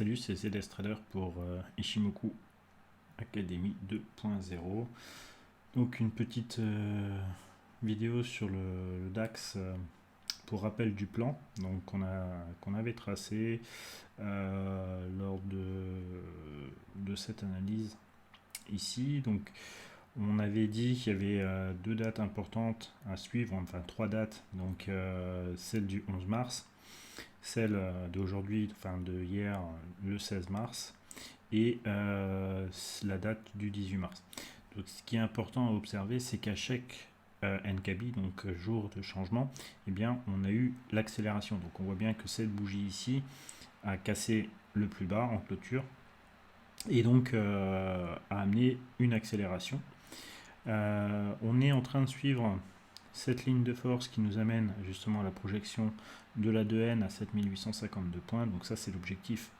Salut, c'est ZS Trader pour Ishimoku Academy 2.0. Donc une petite vidéo sur le DAX pour rappel du plan donc qu'on avait tracé lors de cette analyse ici. Donc on avait dit qu'il y avait deux dates importantes à suivre, enfin trois dates, donc celle du 11 mars, celle d'aujourd'hui, enfin de hier, le 16 mars, et la date du 18 mars. Donc ce qui est important à observer, c'est qu'à chaque NKB, donc jour de changement, eh bien, on a eu l'accélération. Donc on voit bien que cette bougie ici a cassé le plus bas en clôture, et donc a amené une accélération. On est en train de suivre cette ligne de force qui nous amène justement à la projection de la 2N à 7852 points. Donc ça, c'est l'objectif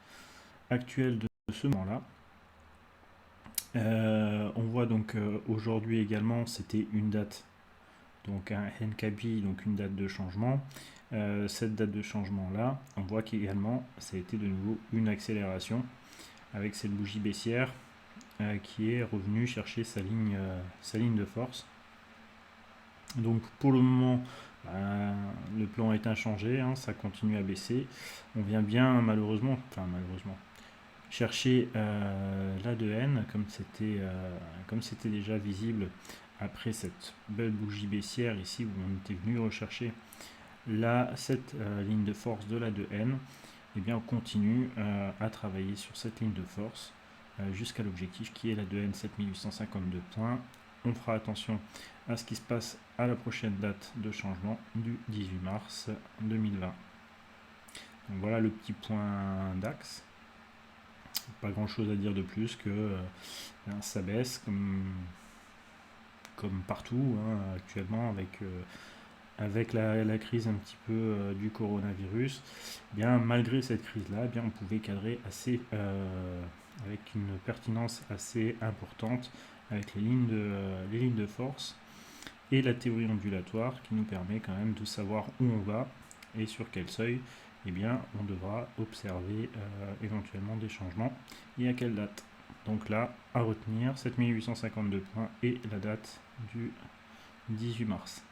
actuel de ce moment-là. On voit donc aujourd'hui également, c'était une date, donc un NKB, donc une date de changement. Cette date de changement-là, on voit qu'également, ça a été de nouveau une accélération avec cette bougie baissière qui est revenue chercher sa ligne de force. Donc pour le moment, le plan est inchangé, hein, ça continue à baisser. On vient bien malheureusement chercher la 2N comme c'était déjà visible après cette belle bougie baissière ici où on était venu rechercher cette ligne de force de la 2N. Et bien on continue à travailler sur cette ligne de force jusqu'à l'objectif qui est la 2N 7852 points. On fera attention à ce qui se passe à la prochaine date de changement du 18 mars 2020. Donc voilà le petit point DAX. Pas grand chose à dire de plus que ça baisse comme partout hein, actuellement avec la crise un petit peu du coronavirus. Bien, malgré cette crise-là, bien, on pouvait cadrer avec une pertinence assez importante avec les lignes de force et la théorie ondulatoire qui nous permet quand même de savoir où on va et sur quel seuil eh bien, on devra observer éventuellement des changements et à quelle date. Donc là, à retenir, 7852 points et la date du 18 mars.